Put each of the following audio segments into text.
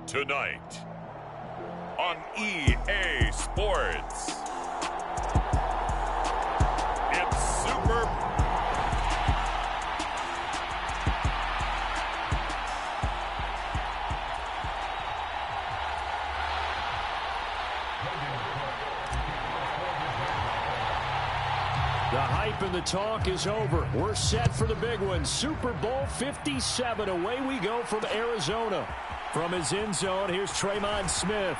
Tonight on EA Sports, it's Super The hype and the talk is over. We're set for the big one. Super Bowl 57. Away we go from Arizona. From his end zone, here's Tremon Smith.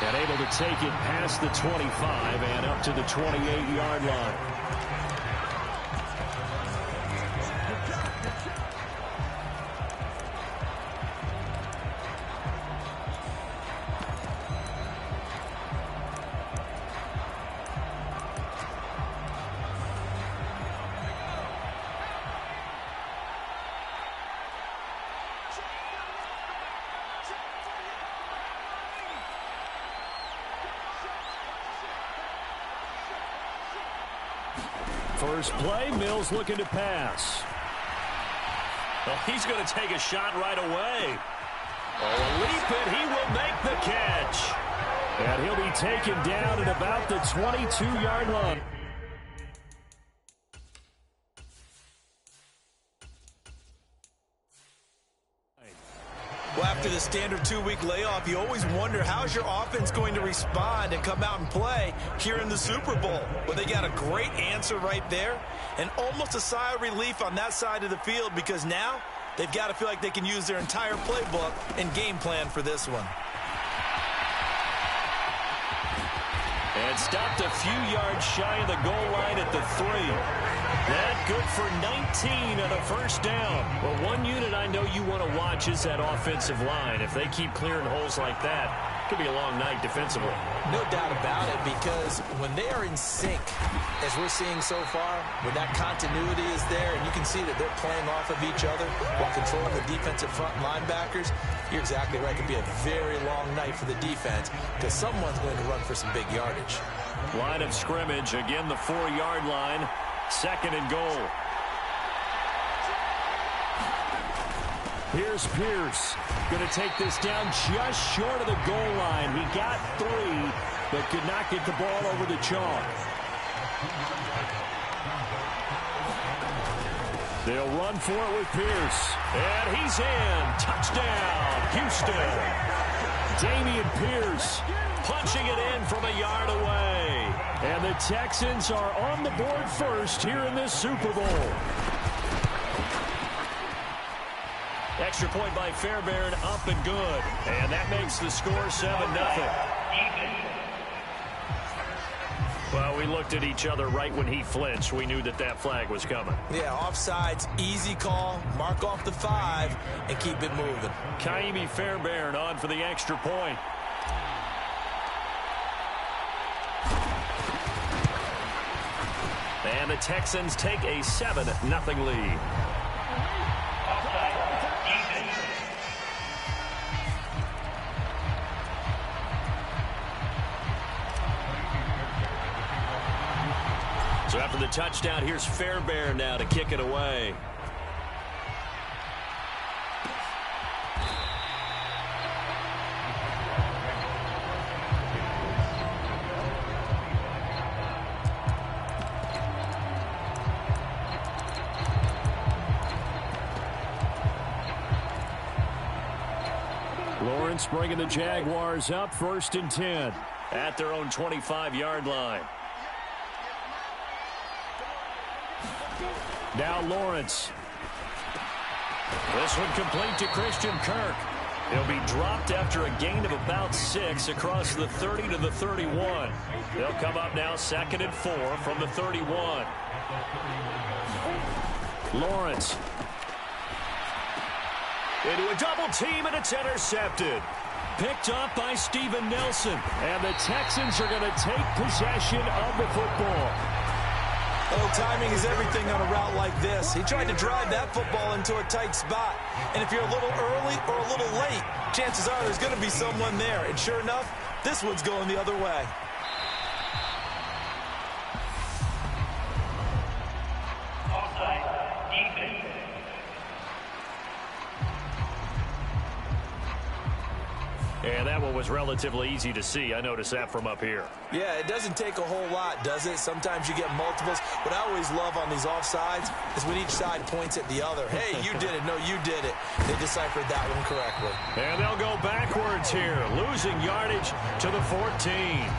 And able to take it past the 25 and up to the 28-yard line. First play, Mills looking to pass. Well, he's going to take a shot right away. Oh, leap it, he will make the catch. And he'll be taken down at about the 22-yard line. Well, after the standard 2-week layoff, you always wonder how's your offense going to respond and come out and play here in the Super Bowl. Well, they got a great answer right there and almost a sigh of relief on that side of the field because now they've got to feel like they can use their entire playbook and game plan for this one. And stopped a few yards shy of the goal line at the 3. That good for 19 on a first down. Well, one unit I know you want to watch is that offensive line. If they keep clearing holes like that, it could be a long night defensively. No doubt about it, because when they are in sync, as we're seeing so far, when that continuity is there and you can see that they're playing off of each other while controlling the defensive front linebackers, you're exactly right. It could be a very long night for the defense because someone's going to run for some big yardage. Line of scrimmage, again the 4-yard line. Second and goal. Here's Pierce. Going to take this down just short of the goal line. He got 3, but could not get the ball over the chalk. They'll run for it with Pierce. And he's in. Touchdown, Houston. Dameon Pierce punching it in from a yard away. And the Texans are on the board first here in this Super Bowl. Extra point by Fairbairn, up and good. And that makes the score 7-0. Well, we looked at each other right when he flinched. We knew that that flag was coming. Yeah, offsides, easy call, mark off the 5, and keep it moving. Kaimi Fairbairn on for the extra point. And the Texans take a 7-0 lead. So after the touchdown, here's Fairbairn now to kick it away. Lawrence bringing the Jaguars up, 1st and 10 at their own 25-yard line. Now Lawrence. This one complete to Christian Kirk. He'll be dropped after a gain of about 6 across the 30 to the 31. They'll come up now 2nd and 4 from the 31. Lawrence. Into a double team, and it's intercepted. Picked up by Steven Nelson. And the Texans are going to take possession of the football. Oh, timing is everything on a route like this. He tried to drive that football into a tight spot. And if you're a little early or a little late, chances are there's going to be someone there. And sure enough, this one's going the other way. And that one was relatively easy to see. I noticed that from up here. Yeah, it doesn't take a whole lot, does it? Sometimes you get multiples. What I always love on these offsides is when each side points at the other. Hey, you did it. No, you did it. They deciphered that one correctly. And they'll go backwards here, losing yardage to the 14.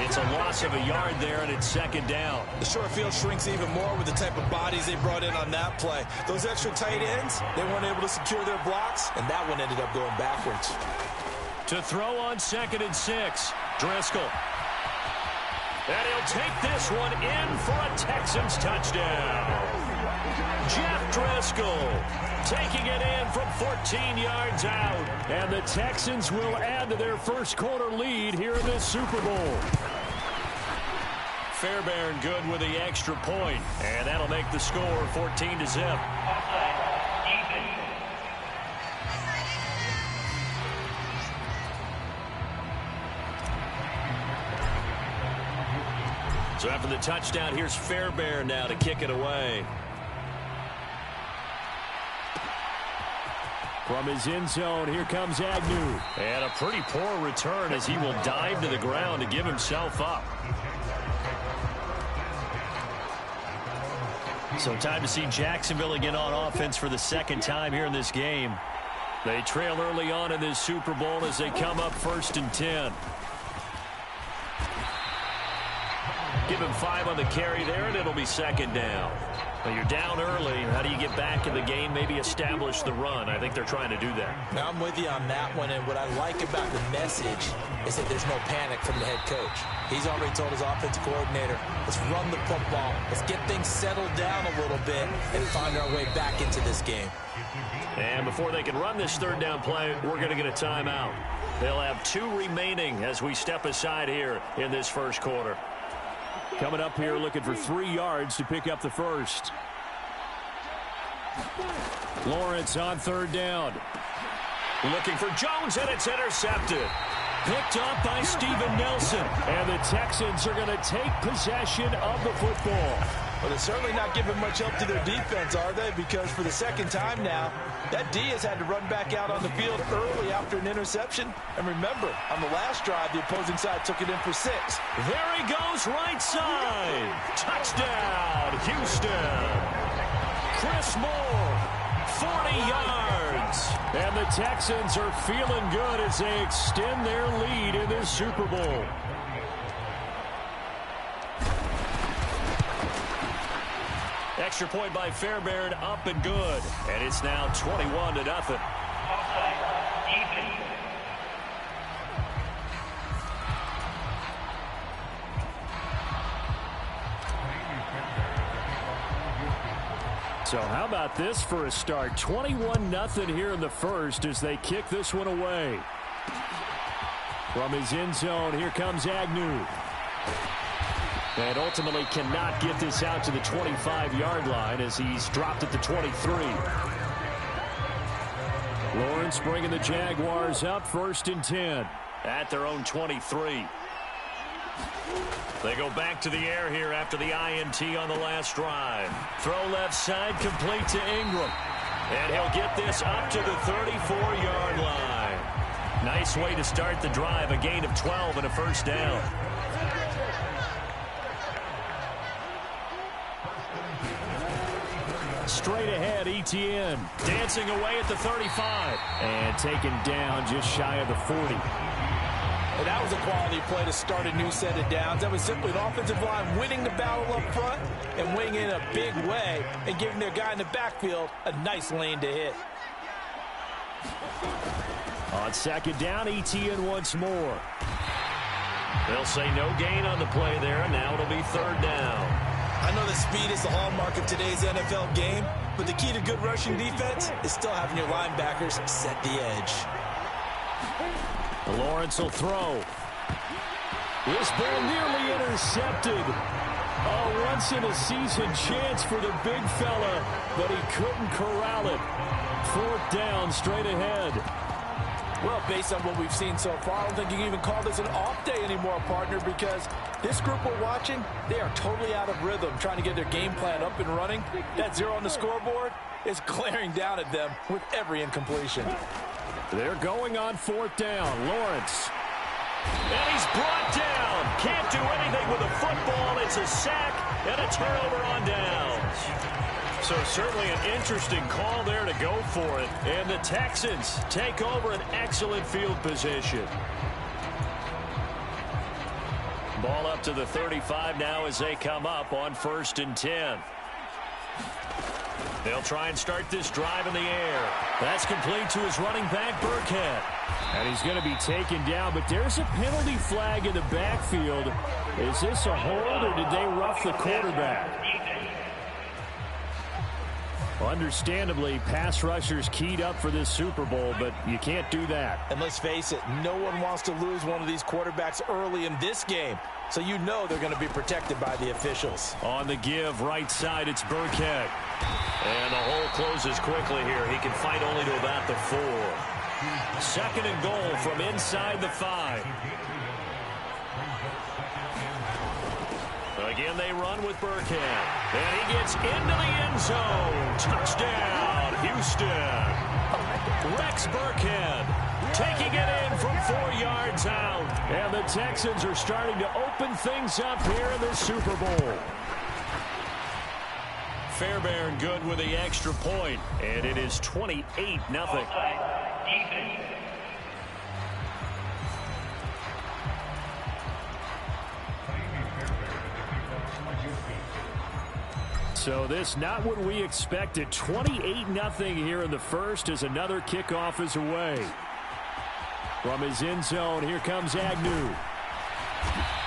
It's a loss of a yard there, and it's second down. The short field shrinks even more with the type of bodies they brought in on that play. Those extra tight ends, they weren't able to secure their blocks, and that one ended up going backwards. To throw on 2nd and 6, Driscoll. And he'll take this one in for a Texans touchdown. Jeff Driscoll taking it in from 14 yards out. And the Texans will add to their first quarter lead here in this Super Bowl. Fairbairn good with the extra point. And that'll make the score 14-0. So after the touchdown, here's Fairbairn now to kick it away. From his end zone, here comes Agnew. And a pretty poor return as he will dive to the ground to give himself up. So time to see Jacksonville again on offense for the second time here in this game. They trail early on in this Super Bowl as they come up 1st and 10. Give him 5 on the carry there, and it'll be second down. Well, you're down early. How do you get back in the game, maybe establish the run? I think they're trying to do that. Now I'm with you on that one, and what I like about the message is that there's no panic from the head coach. He's already told his offensive coordinator, let's run the football, let's get things settled down a little bit, and find our way back into this game. And before they can run this 3rd down play, we're going to get a timeout. They'll have 2 remaining as we step aside here in this first quarter. Coming up here looking for 3 yards to pick up the first. Lawrence on 3rd down. Looking for Jones, and it's intercepted. Picked up by Steven Nelson. And the Texans are going to take possession of the football. Well, they're certainly not giving much help to their defense, are they? Because for the second time now, that D has had to run back out on the field early after an interception. And remember, on the last drive, the opposing side took it in for 6. There he goes, right side. Touchdown, Houston. Chris Moore, 40 yards. And the Texans are feeling good as they extend their lead in this Super Bowl. Extra point by Fairbairn, up and good. And it's now 21-0. So how about this for a start? 21-0 here in the first as they kick this one away. From his end zone, here comes Agnew. And ultimately cannot get this out to the 25-yard line as he's dropped at the 23. Lawrence bringing the Jaguars up 1st and 10 at their own 23. They go back to the air here after the INT on the last drive. Throw left side complete to Ingram. And he'll get this up to the 34-yard line. Nice way to start the drive, a gain of 12 and a first down. Straight ahead, Etienne dancing away at the 35 and taken down just shy of the 40. And that was a quality play to start a new set of downs. That was simply an offensive line winning the battle up front and winning in a big way and giving their guy in the backfield a nice lane to hit. On 2nd down, Etienne once more. They'll say no gain on the play there. Now it'll be 3rd down. I know that speed is the hallmark of today's NFL game, but the key to good rushing defense is still having your linebackers set the edge. Lawrence will throw. This ball nearly intercepted. A once-in-a-season chance for the big fella, but he couldn't corral it. 4th down, straight ahead. Well, based on what we've seen so far, I don't think you can even call this an off day anymore, partner, because this group we're watching, they are totally out of rhythm, trying to get their game plan up and running. That 0 on the scoreboard is glaring down at them with every incompletion. They're going on 4th down. Lawrence. And he's brought down. Can't do anything with the football. It's a sack and a turnover on downs. So certainly an interesting call there to go for it. And the Texans take over an excellent field position. Ball up to the 35 now as they come up on 1st and 10. They'll try and start this drive in the air. That's complete to his running back, Burkhead. And he's going to be taken down, but there's a penalty flag in the backfield. Is this a hold, or did they rough the quarterback? Understandably, pass rushers keyed up for this Super Bowl, but you can't do that. And let's face it, no one wants to lose one of these quarterbacks early in this game. So you know they're going to be protected by the officials. On the give, right side, it's Burkhead. And the hole closes quickly here. He can fight only to about the 4. 2nd and goal from inside the 5. Again, they run with Burkhead. And he gets into the end zone. Touchdown, Houston. Rex Burkhead taking it in from 4 yards out. And the Texans are starting to open things up here in the Super Bowl. Fairbairn good with the extra point. And it is 28-0. So this not what we expected. 28-0 here in the first as another kickoff is away. From his end zone, here comes Agnew.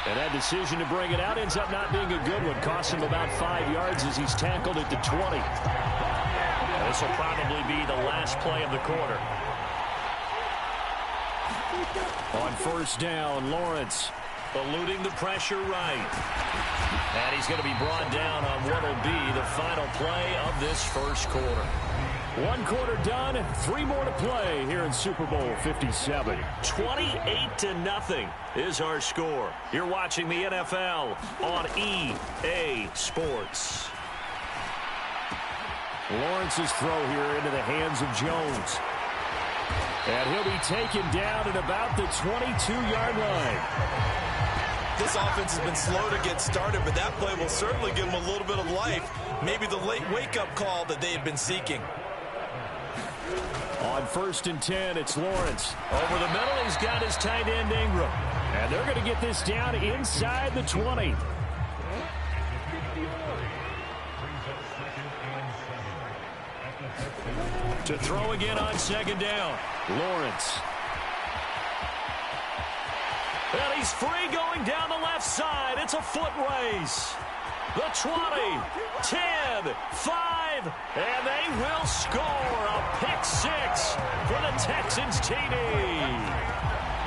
And that decision to bring it out ends up not being a good one. Costs him about 5 yards as he's tackled at the 20. This will probably be the last play of the quarter. On 1st down, Lawrence. Eluding the pressure right. And he's going to be brought down on what will be the final play of this first quarter. 1 quarter done, 3 more to play here in Super Bowl 57. 28-0 is our score. You're watching the NFL on EA Sports. Lawrence's throw here into the hands of Jones. And he'll be taken down at about the 22-yard line. This offense has been slow to get started, but that play will certainly give them a little bit of life. Maybe the late wake-up call that they have been seeking. On 1st and 10, it's Lawrence. Over the middle, he's got his tight end, Ingram. And they're going to get this down inside the 20. To throw again on 2nd down. Lawrence. And he's free going down the left side. It's a foot race. The 20, 10, 5, and they will score a pick 6 for the Texans TD.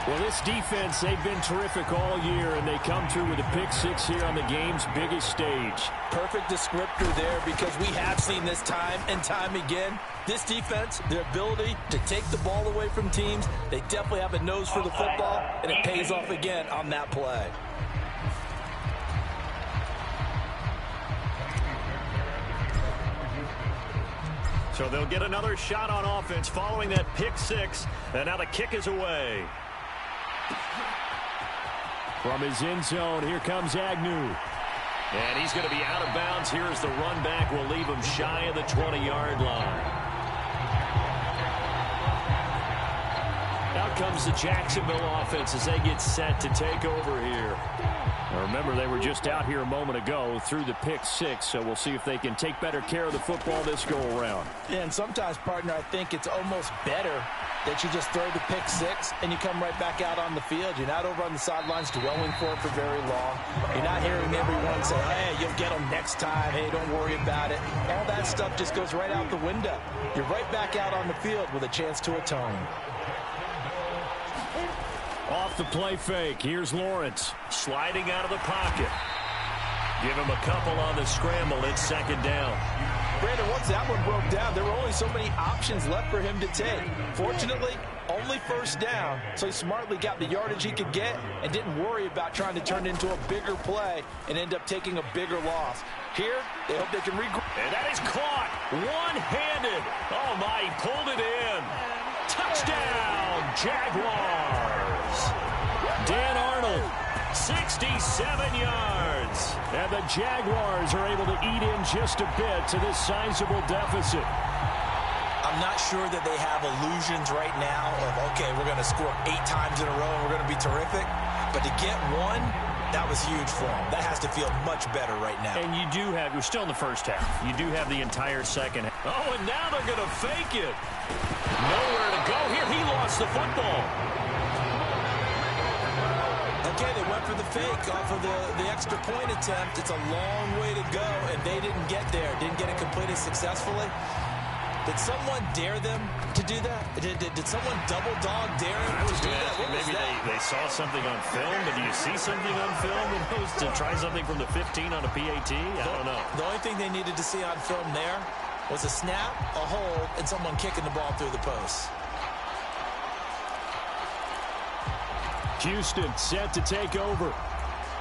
Well, this defense, they've been terrific all year, and they come through with a pick 6 here on the game's biggest stage. Perfect descriptor there, because we have seen this time and time again. This defense, their ability to take the ball away from teams, they definitely have a nose for the football, and it pays off again on that play. So they'll get another shot on offense following that pick 6, and now the kick is away. From his end zone, here comes Agnew. And he's going to be out of bounds here as the run back will leave him shy of the 20-yard line. Out comes the Jacksonville offense as they get set to take over here. Now remember, they were just out here a moment ago through the pick 6, so we'll see if they can take better care of the football this go-around. Yeah, and sometimes, partner, I think it's almost better that you just throw the pick 6 and you come right back out on the field. You're not over on the sidelines dwelling for it for very long. You're not hearing everyone say, hey, you'll get them next time. Hey, don't worry about it. All that stuff just goes right out the window. You're right back out on the field with a chance to atone. Off the play fake, here's Lawrence. Sliding out of the pocket. Give him a couple on the scramble. It's 2nd down. Brandon, once that one broke down, there were only so many options left for him to take. Fortunately, only 1st down, so he smartly got the yardage he could get and didn't worry about trying to turn it into a bigger play and end up taking a bigger loss. Here, they hope they can regroup. And that is caught one-handed. Oh, my, he pulled it in. Touchdown! Jaguars. Dan Arnold, 67 yards. And the Jaguars are able to eat in just a bit to this sizable deficit. I'm not sure that they have illusions right now of, okay, we're going to score 8 times in a row and we're going to be terrific. But to get one, that was huge for them. That has to feel much better right now. And you do have, we're still in the first half. You do have the entire second half. Oh, and now they're going to fake it. Nowhere to go here. He lost the football. Okay, they went for the fake off of the extra point attempt. It's a long way to go, and they didn't get there. Didn't get it completed successfully. Did someone dare them to do that? Did someone double dog dare them to do that? Maybe they saw something on film, but do you see something on film to try something from the 15 on a PAT? I don't know. The only thing they needed to see on film there was a snap, a hold, and someone kicking the ball through the post. Houston set to take over.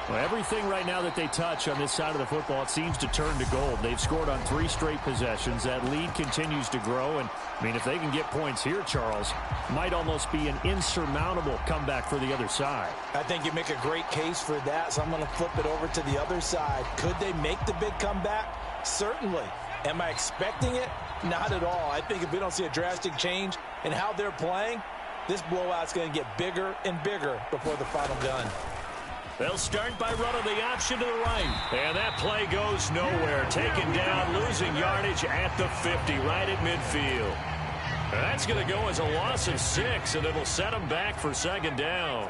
Well, everything right now that they touch on this side of the football, it seems to turn to gold. They've scored on 3 straight possessions. That lead continues to grow. And, I mean, if they can get points here, Charles, might almost be an insurmountable comeback for the other side. I think you make a great case for that, so I'm going to flip it over to the other side. Could they make the big comeback? Certainly. Am I expecting it? Not at all. I think if we don't see a drastic change in how they're playing, this blowout's going to get bigger and bigger before the final gun. They'll start by running the option to the right. And that play goes nowhere. Taken down, losing yardage at the 50, right at midfield. And that's going to go as a loss of 6, and it'll set them back for second down.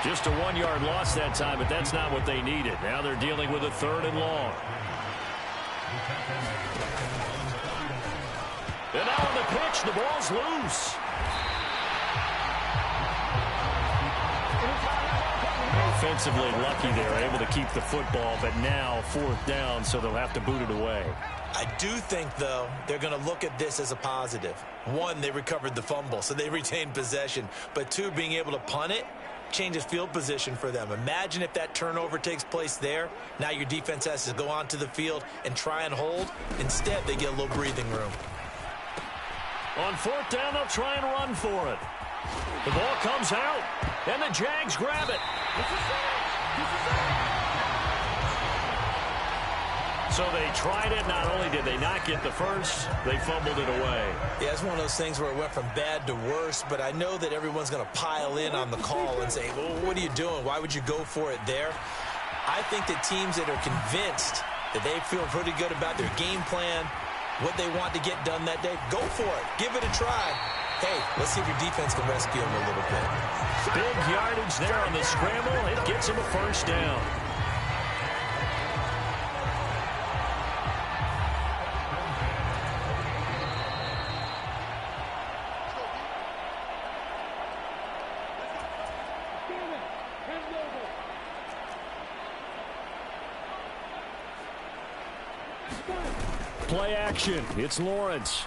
Just a 1-yard loss that time, but that's not what they needed. Now they're dealing with a 3rd and long. And now on the pitch, the ball's loose. Offensively lucky they're able to keep the football, but now 4th down, so they'll have to boot it away. I do think, though, they're going to look at this as a positive. 1, they recovered the fumble, so they retained possession. But 2, being able to punt it changes field position for them. Imagine if that turnover takes place there. Now your defense has to go onto the field and try and hold. Instead, they get a little breathing room. On 4th down, they'll try and run for it. The ball comes out, and the Jags grab it. So they tried it. Not only did they not get the first, they fumbled it away. Yeah, it's one of those things where it went from bad to worse, but I know that everyone's going to pile in on the call and say, well, what are you doing? Why would you go for it there? I think that teams that are convinced that they feel pretty good about their game plan, what they want to get done that day, go for it. Give it a try. Hey, let's see if your defense can rescue them a little bit. Big yardage there on the scramble. It gets them a 1st down. Play action. It's Lawrence.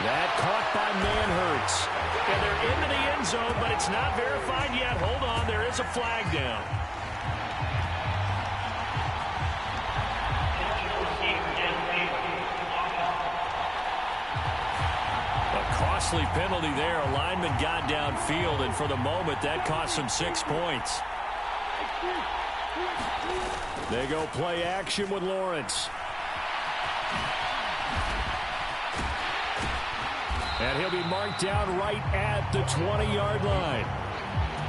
That caught by Manhurts. And they're into the end zone, but it's not verified yet. Hold on, there is a flag down. A costly penalty there. A lineman got downfield, and for the moment, that cost him 6 points. They go play action with Lawrence. And he'll be marked down right at the 20-yard line.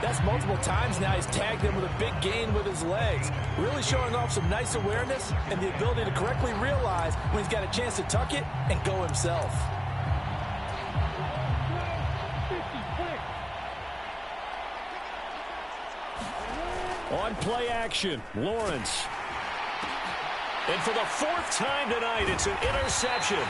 That's multiple times now he's tagged him with a big gain with his legs. Really showing off some nice awareness and the ability to correctly realize when he's got a chance to tuck it and go himself. On play action, Lawrence. And for the 4th time tonight, it's an interception.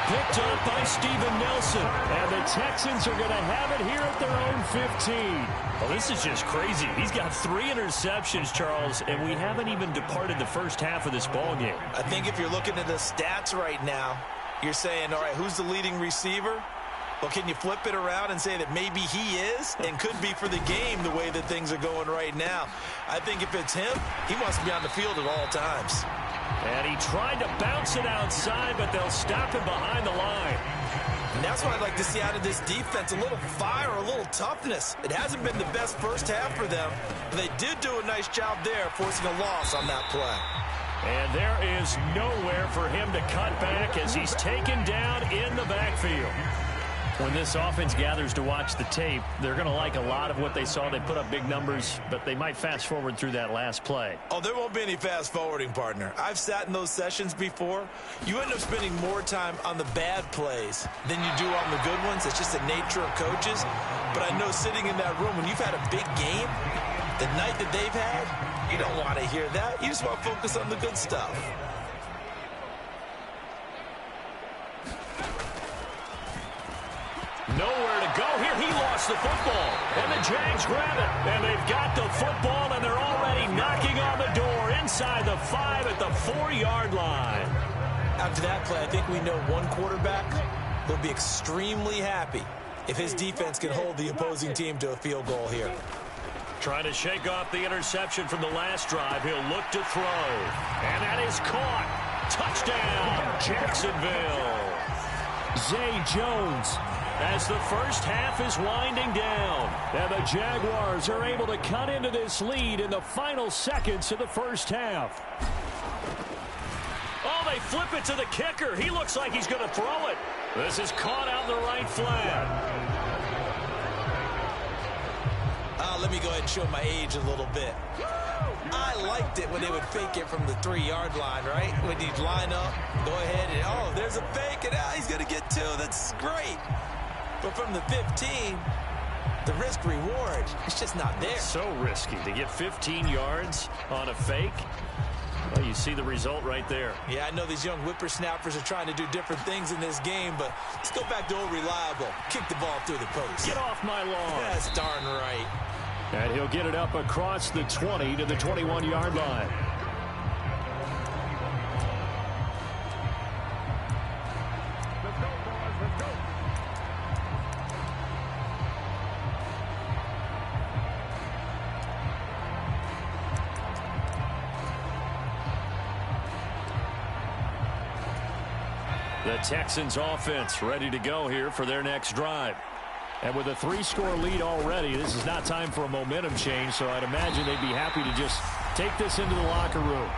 Picked up by Steven Nelson. And the Texans are going to have it here at their own 15. Well, this is just crazy. He's got 3 interceptions, Charles, and we haven't even departed the first half of this ballgame. I think if you're looking at the stats right now, you're saying, all right, who's the leading receiver? Well, can you flip it around and say that maybe he is and could be for the game the way that things are going right now? I think if it's him, he wants to be on the field at all times. And he tried to bounce it outside, but they'll stop him behind the line. And that's what I'd like to see out of this defense, a little fire, a little toughness. It hasn't been the best first half for them, but they did do a nice job there, forcing a loss on that play. And there is nowhere for him to cut back as he's taken down in the backfield. When this offense gathers to watch the tape, they're going to like a lot of what they saw. They put up big numbers, but they might fast forward through that last play. Oh, there won't be any fast forwarding, partner. I've sat in those sessions before. You end up spending more time on the bad plays than you do on the good ones. It's just the nature of coaches. But I know sitting in that room, when you've had a big game, the night that they've had, you don't want to hear that. You just want to focus on the good stuff. Nowhere to go here. He lost the football. And the Jags grab it. And they've got the football, and they're already knocking on the door inside the 5 at the 4-yard line. After that play, I think we know one quarterback will be extremely happy if his defense can hold the opposing team to a field goal here. Trying to shake off the interception from the last drive. He'll look to throw. And that is caught. Touchdown, Jacksonville. Zay Jones. As the first half is winding down. And the Jaguars are able to cut into this lead in the final seconds of the first half. Oh, they flip it to the kicker. He looks like he's going to throw it. This is caught out in the right flat. Let me go ahead and show my age a little bit. I liked it when they would fake it from the 3-yard line, right? When you'd line up, go ahead and, oh, there's a fake, and he's going to get 2. That's great. But from the 15, the risk-reward, it's just not there. So risky to get 15 yards on a fake. Well, you see the result right there. Yeah, I know these young whippersnappers are trying to do different things in this game, but let's go back to old reliable. Kick the ball through the post. Get off my lawn. That's darn right. And he'll get it up across the 20 to the 21-yard line. The Texans offense ready to go here for their next drive. And with a 3-score lead already, this is not time for a momentum change, so I'd imagine they'd be happy to just take this into the locker room.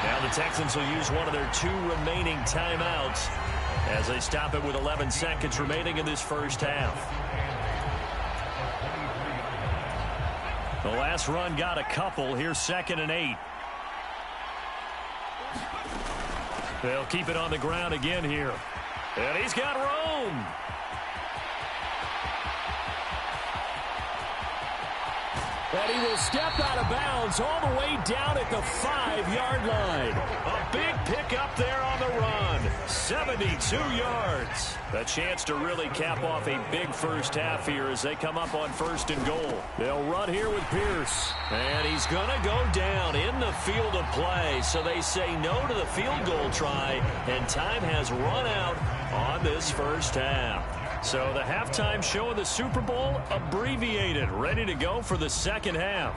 Now the Texans will use one of their 2 remaining timeouts as they stop it with 11 seconds remaining in this first half. The last run got a couple. Here's 2nd and 8. They'll keep it on the ground again here. And he's got room. And he will step out of bounds all the way down at the 5-yard line. A big pickup there on the run. 72 yards. A chance to really cap off a big first half here as they come up on 1st and goal. They'll run here with Pierce. And he's going to go down in the field of play. So they say no to the field goal try, and time has run out on this first half. So the halftime show of the Super Bowl abbreviated, ready to go for the second half.